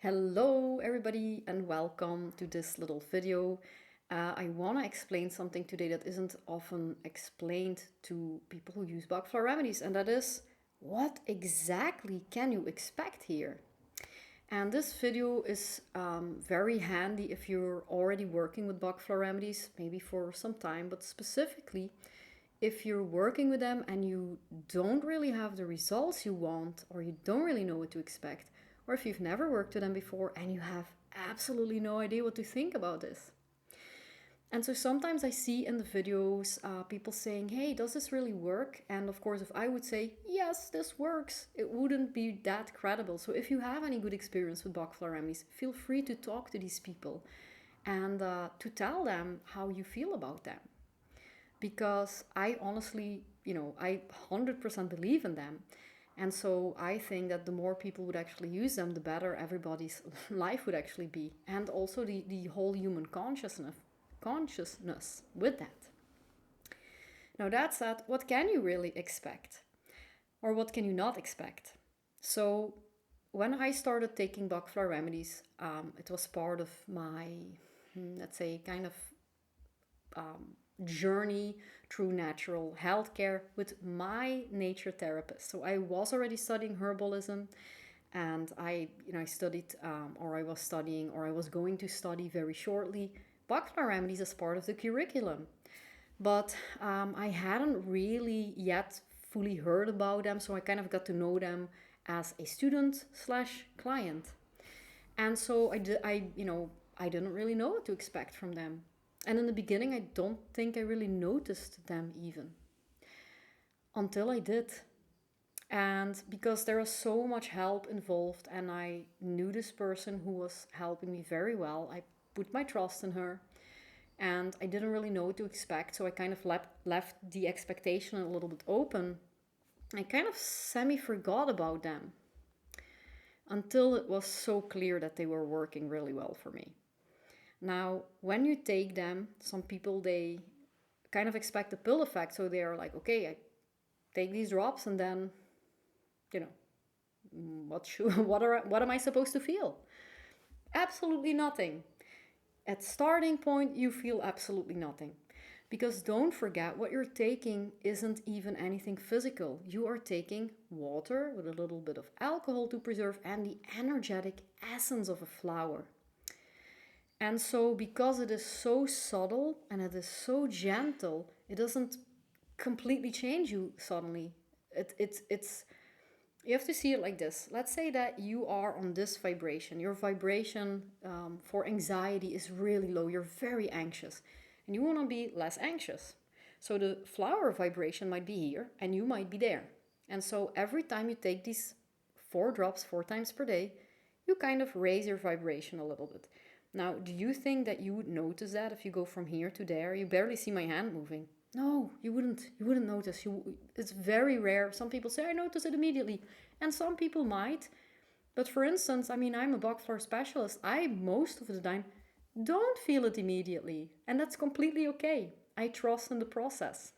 Hello everybody and welcome to this little video. I want to explain something today that isn't often explained to people who use Bach Flower Remedies, and that is, what exactly can you expect here? And this video is very handy if you're already working with Bach Flower Remedies, maybe for some time, but specifically if you're working with them and you don't really have the results you want, or you don't really know what to expect, or if you've never worked with them before and you have absolutely no idea what to think about this. And so sometimes I see in the videos people saying, hey, does this really work? And of course, if I would say, yes, this works, it wouldn't be that credible. So if you have any good experience with Bach Flower Remedies, feel free to talk to these people and to tell them how you feel about them. Because I honestly, I 100% believe in them. And so I think that the more people would actually use them, the better everybody's life would actually be. And also the whole human consciousness with that. Now that said, what can you really expect? Or what can you not expect? So when I started taking Bach Flower Remedies, it was part of my, let's say, kind of journey through natural healthcare with my nature therapist. So I was already studying herbalism, and I studied, or I was studying, or I was going to study very shortly Bach Flower Remedies as part of the curriculum. But I hadn't really yet fully heard about them, so I kind of got to know them as a student slash client. And so I didn't really know what to expect from them. And in the beginning, I don't think I really noticed them even until I did. And because there was so much help involved, and I knew this person who was helping me very well, I put my trust in her. And I didn't really know what to expect, so I kind of left the expectation a little bit open. I kind of semi forgot about them until it was so clear that they were working really well for me. Now, when you take them, some people, they kind of expect a pill effect. So they are like, okay, I take these drops and then, you know, what am I supposed to feel? Absolutely nothing. At starting point, you feel absolutely nothing. Because don't forget, what you're taking isn't even anything physical. You are taking water with a little bit of alcohol to preserve and the energetic essence of a flower. And so, because it is so subtle and it is so gentle, it doesn't completely change you suddenly. It's you have to see it like this. Let's say that you are on this vibration. Your vibration for anxiety is really low. You're very anxious, and you want to be less anxious. So the flower vibration might be here, and you might be there. And so every time you take these 4 drops 4 times per day, you kind of raise your vibration a little bit. Now, do you think that you would notice that if you go from here to there? You barely see my hand moving. No, you wouldn't. You wouldn't notice. It's very rare. Some people say I notice it immediately, and some people might. But for instance, I mean, I'm a Bach flower specialist. I most of the time don't feel it immediately, and that's completely okay. I trust in the process.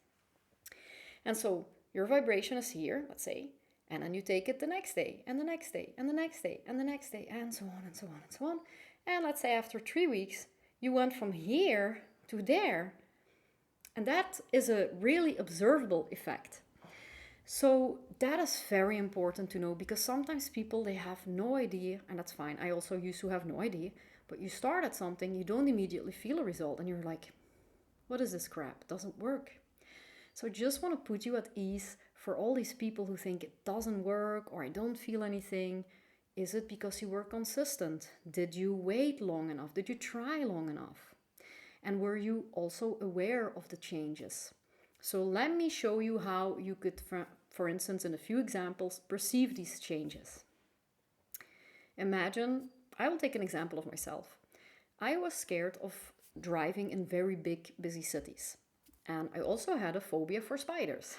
And so your vibration is here, let's say, and then you take it the next day, and the next day, and the next day, and the next day, and so on and so on and so on. And let's say after 3 weeks, you went from here to there. And that is a really observable effect. So that is very important to know, because sometimes people, they have no idea, and that's fine. I also used to have no idea, but you start at something, you don't immediately feel a result, and you're like, what is this crap? It doesn't work. So I just want to put you at ease for all these people who think it doesn't work or I don't feel anything. Is it because you were consistent? Did you wait long enough? Did you try long enough? And were you also aware of the changes? So let me show you how you could, for instance, in a few examples, perceive these changes. Imagine, I will take an example of myself. I was scared of driving in very big, busy cities. And I also had a phobia for spiders.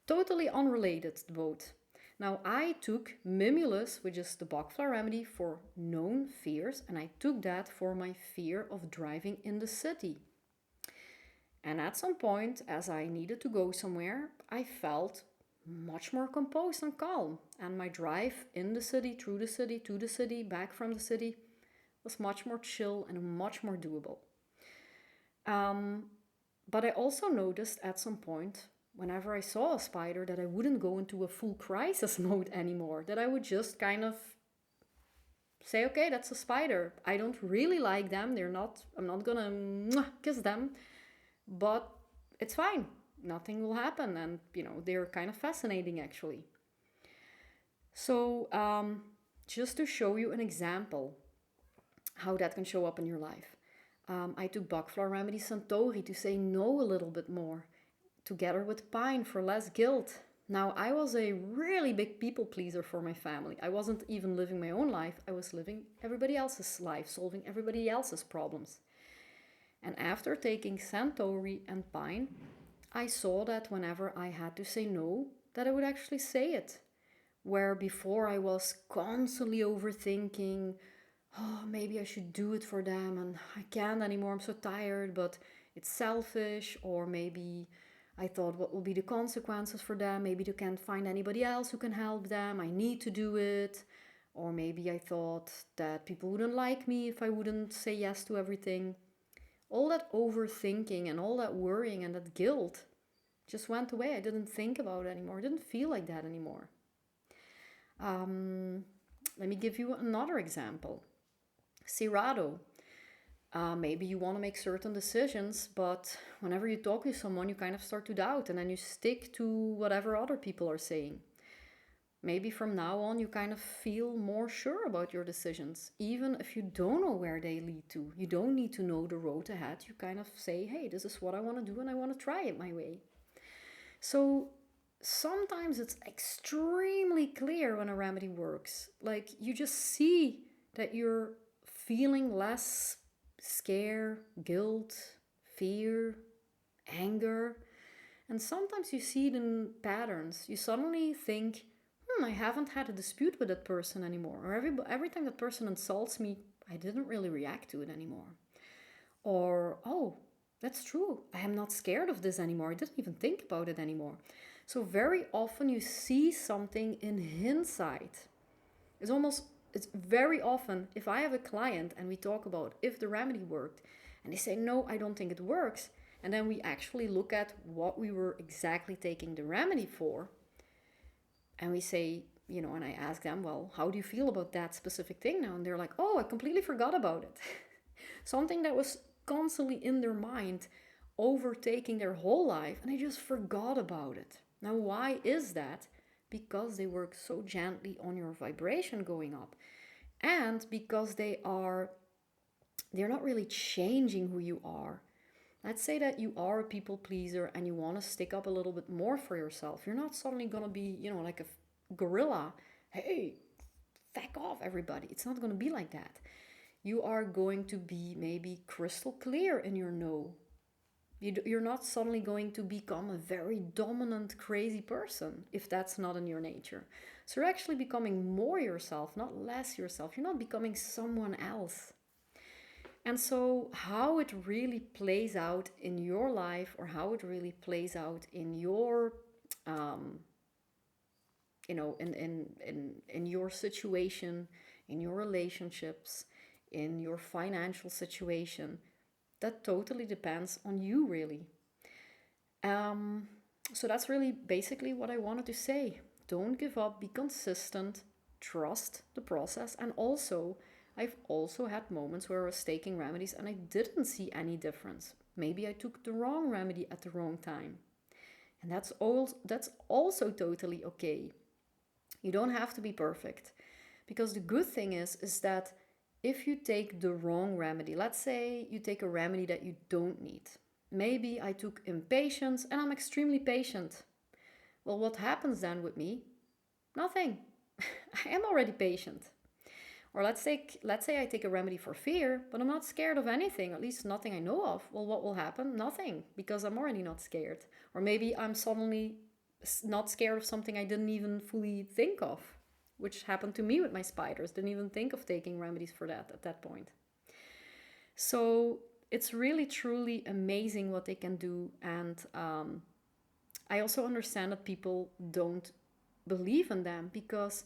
Totally unrelated to both. Now, I took Mimulus, which is the Bach Flower remedy for known fears, and I took that for my fear of driving in the city. And at some point, as I needed to go somewhere, I felt much more composed and calm. And my drive in the city, through the city, to the city, back from the city was much more chill and much more doable. Um, but I also noticed at some point, whenever I saw a spider, that I wouldn't go into a full crisis mode anymore. That I would just kind of say, okay, that's a spider. I don't really like them. I'm not gonna kiss them, but it's fine. Nothing will happen. And, they're kind of fascinating actually. So, just to show you an example how that can show up in your life. I took Bach Flower Remedies Santori to say no a little bit more, together with Pine for less guilt. Now, I was a really big people pleaser for my family. I wasn't even living my own life, I was living everybody else's life, solving everybody else's problems. And after taking Santori and Pine, I saw that whenever I had to say no, that I would actually say it. Where before I was constantly overthinking, oh, maybe I should do it for them and I can't anymore, I'm so tired, but it's selfish. Or maybe I thought, what will be the consequences for them? Maybe they can't find anybody else who can help them. I need to do it. Or maybe I thought that people wouldn't like me if I wouldn't say yes to everything. All that overthinking and all that worrying and that guilt just went away. I didn't think about it anymore. I didn't feel like that anymore. Let me give you another example. Sirado. Maybe you want to make certain decisions, but whenever you talk to someone, you kind of start to doubt and then you stick to whatever other people are saying. Maybe from now on, you kind of feel more sure about your decisions, even if you don't know where they lead to. You don't need to know the road ahead. You kind of say, hey, this is what I want to do and I want to try it my way. So sometimes it's extremely clear when a remedy works. Like you just see that you're feeling less scare, guilt, fear, anger. And sometimes you see it in patterns. You suddenly think, I haven't had a dispute with that person anymore. Or every time that person insults me, I didn't really react to it anymore. Or, oh, that's true. I am not scared of this anymore. I didn't even think about it anymore. So very often you see something in hindsight. It's very often, if I have a client and we talk about if the remedy worked, and they say, no, I don't think it works. And then we actually look at what we were exactly taking the remedy for. And we say, and I ask them, well, how do you feel about that specific thing now? And they're like, oh, I completely forgot about it. Something that was constantly in their mind, overtaking their whole life, and they just forgot about it. Now, why is that? Because they work so gently on your vibration going up, and because they're not really changing who you are. Let's say that you are a people pleaser and you want to stick up a little bit more for yourself. You're not suddenly going to be, like a gorilla. Hey, feck off, everybody. It's not going to be like that. You are going to be maybe crystal clear in your no. You're not suddenly going to become a very dominant, crazy person if that's not in your nature. So you're actually becoming more yourself, not less yourself. You're not becoming someone else. And so how it really plays out in your life, or how it really plays out in your, in your situation, in your relationships, in your financial situation, that totally depends on you, really. So that's really basically what I wanted to say. Don't give up, be consistent, trust the process. And also, I've also had moments where I was taking remedies and I didn't see any difference. Maybe I took the wrong remedy at the wrong time. And that's also totally okay. You don't have to be perfect. Because the good thing is that if you take the wrong remedy, let's say you take a remedy that you don't need. Maybe I took impatience and I'm extremely patient. Well, what happens then with me? Nothing. I am already patient. Or let's say I take a remedy for fear, but I'm not scared of anything, at least nothing I know of. Well, what will happen? Nothing, because I'm already not scared. Or maybe I'm suddenly not scared of something I didn't even fully think of, which happened to me with my spiders. Didn't even think of taking remedies for that at that point. So it's really, truly amazing what they can do. And I also understand that people don't believe in them because,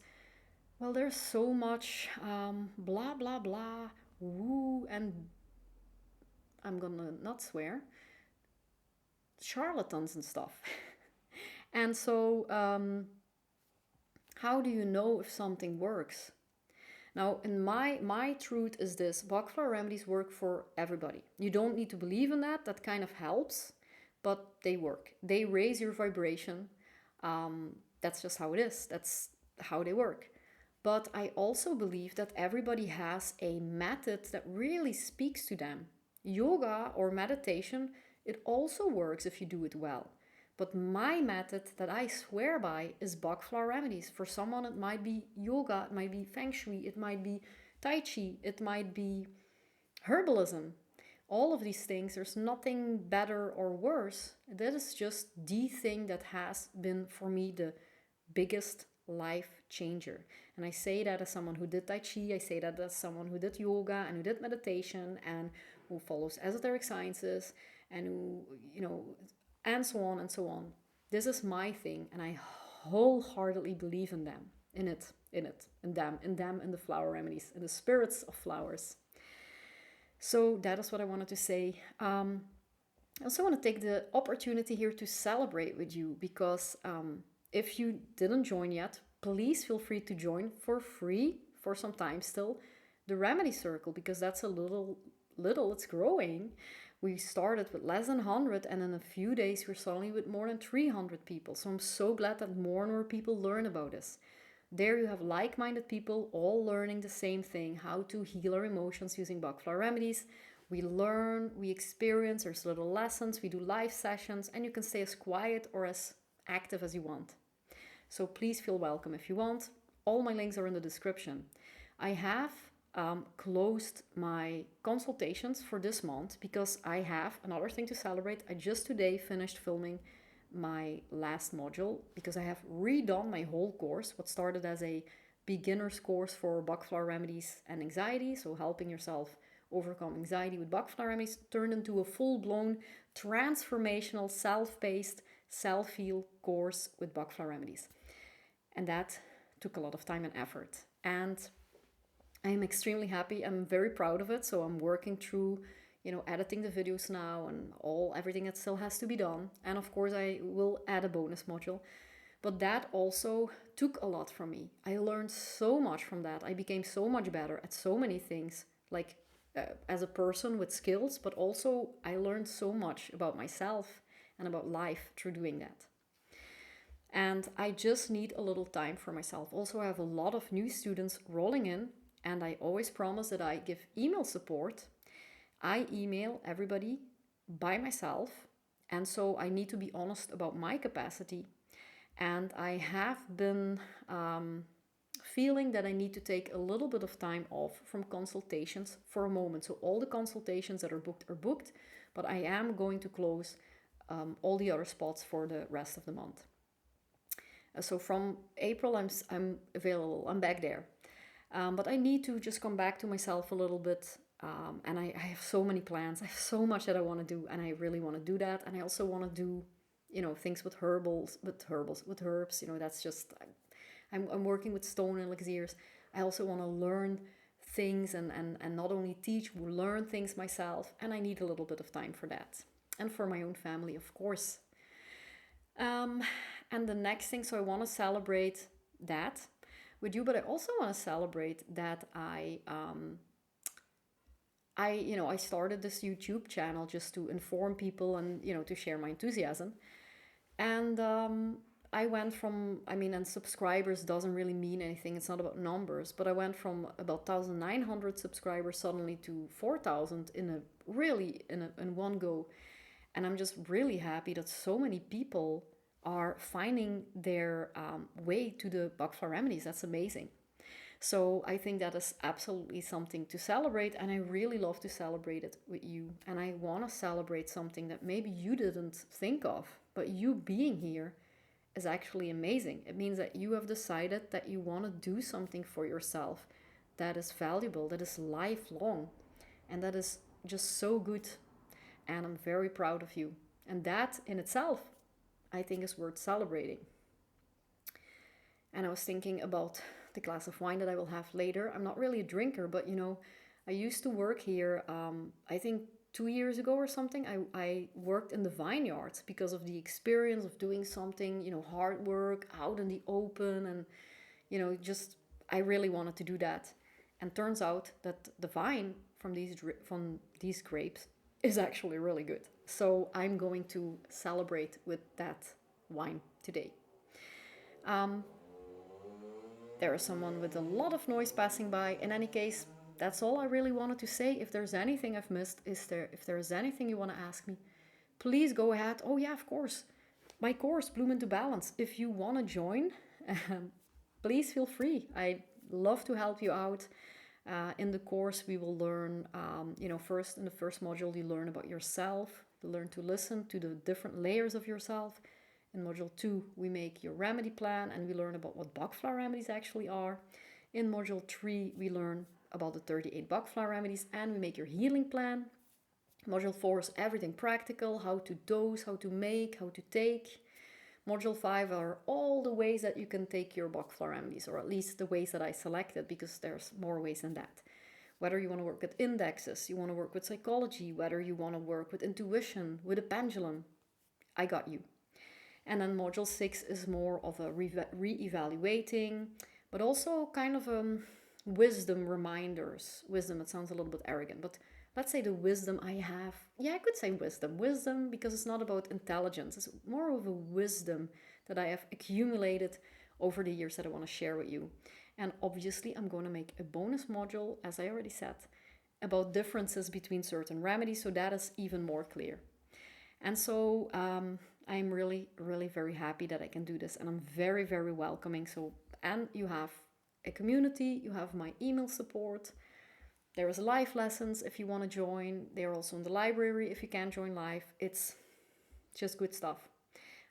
well, there's so much blah, blah, blah, woo, and I'm gonna not swear, charlatans and stuff. And so, how do you know if something works? Now, in my truth is this: Bach Flower Remedies work for everybody. You don't need to believe in that. That kind of helps, but they work. They raise your vibration. That's just how it is. That's how they work. But I also believe that everybody has a method that really speaks to them. Yoga or meditation, it also works if you do it well. But my method that I swear by is Bach Flower Remedies. For someone, it might be yoga, it might be feng shui, it might be tai chi, it might be herbalism. All of these things, there's nothing better or worse. That is just the thing that has been for me the biggest life changer. And I say that as someone who did Tai Chi, I say that as someone who did yoga and who did meditation and who follows esoteric sciences and who, and so on and so on. This is my thing, and I wholeheartedly believe in them, in them, in the flower remedies, in the spirits of flowers. So that is what I wanted to say. I also want to take the opportunity here to celebrate with you because if you didn't join yet, please feel free to join for free for some time still the Remedy Circle, because that's a little, it's growing. We started with less than 100, and in a few days we're suddenly with more than 300 people. So I'm so glad that more and more people learn about this. There you have like-minded people all learning the same thing: how to heal our emotions using Bach Flower Remedies. We learn, we experience, there's little lessons, we do live sessions, and you can stay as quiet or as active as you want. So please feel welcome if you want. All my links are in the description. I have closed my consultations for this month because I have another thing to celebrate. I just today finished filming my last module because I have redone my whole course. What started as a beginner's course for Bach Flower Remedies and anxiety, so helping yourself overcome anxiety with Bach Flower Remedies, turned into a full-blown transformational self-paced self-heal course with Bach Flower Remedies. And that took a lot of time and effort. And I'm extremely happy. I'm very proud of it. So I'm working through, editing the videos now and everything that still has to be done. And of course, I will add a bonus module. But that also took a lot from me. I learned so much from that. I became so much better at so many things, like as a person with skills, but also I learned so much about myself and about life through doing that. And I just need a little time for myself. Also, I have a lot of new students rolling in, and I always promise that I give email support. I email everybody by myself, and so I need to be honest about my capacity. And I have been feeling that I need to take a little bit of time off from consultations for a moment. So all the consultations that are booked, but I am going to close all the other spots for the rest of the month. So from April, I'm available. I'm back there. But I need to just come back to myself a little bit. And I have so many plans. I have so much that I want to do, and I really want to do that. And I also want to do, things with herbs. That's just, I'm working with stone elixirs. I also want to learn things and not only teach, learn things myself. And I need a little bit of time for that. And for my own family, of course. And the next thing, so I want to celebrate that with you, but I also want to celebrate that I started this YouTube channel just to inform people and, to share my enthusiasm. And I went from, and subscribers doesn't really mean anything. It's not about numbers, but I went from about 1,900 subscribers suddenly to 4,000 in one go. And I'm just really happy that so many people are finding their way to the Bach Flower Remedies. That's amazing. So I think that is absolutely something to celebrate, and I really love to celebrate it with you. And I want to celebrate something that maybe you didn't think of, but you being here is actually amazing. It means that you have decided that you want to do something for yourself that is valuable, that is lifelong, and that is just so good. And I'm very proud of you. And that in itself, I think is worth celebrating. And I was thinking about the glass of wine that I will have later. I'm not really a drinker, but I used to work here, I think 2 years ago or something. I worked in the vineyards because of the experience of doing something, hard work out in the open. And, just I really wanted to do that. And turns out that the vine from these grapes is actually really good. So I'm going to celebrate with that wine today. Um, there is someone with a lot of noise passing by. In any case, that's all I really wanted to say. If there's anything I've missed, if there is anything you want to ask me, please go ahead. Oh yeah, of course. My course, Bloom into Balance. If you want to join, please feel free. I'd love to help you out. In the course, we will learn, first in the first module, you learn about yourself, you learn to listen to the different layers of yourself. In module 2, we make your remedy plan and we learn about what Bach Flower Remedies actually are. In module 3, we learn about the 38 Bach Flower Remedies and we make your healing plan. Module 4 is everything practical, how to dose, how to make, how to take. Module 5 are all the ways that you can take your Bach Flower Remedies, or at least the ways that I selected, because there's more ways than that. Whether you want to work with indexes, you want to work with psychology, whether you want to work with intuition, with a pendulum, I got you. And then module 6 is more of a re-evaluating, but also kind of wisdom reminders. Wisdom, it sounds a little bit arrogant, but let's say the wisdom I have. Yeah, I could say wisdom. Wisdom, because it's not about intelligence. It's more of a wisdom that I have accumulated over the years that I want to share with you. And obviously, I'm going to make a bonus module, as I already said, about differences between certain remedies, so that is even more clear. And so I'm really, really very happy that I can do this, and I'm very, very welcoming. So, and you have a community, you have my email support. There is live lessons if you want to join. They're also in the library if you can't join live. It's just good stuff.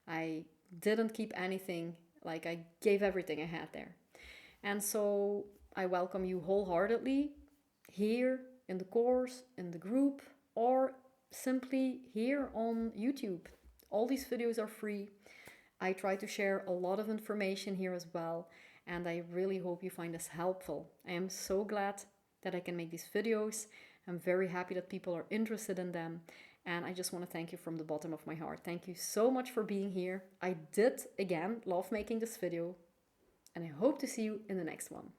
I didn't keep anything, like I gave everything I had there. And so I welcome you wholeheartedly here in the course, in the group, or simply here on YouTube. All these videos are free. I try to share a lot of information here as well, and I really hope you find this helpful. I am so glad that I can make these videos. I'm very happy that people are interested in them, and I just want to thank you from the bottom of my heart. Thank you so much for being here. I did, again, love making this video, and I hope to see you in the next one.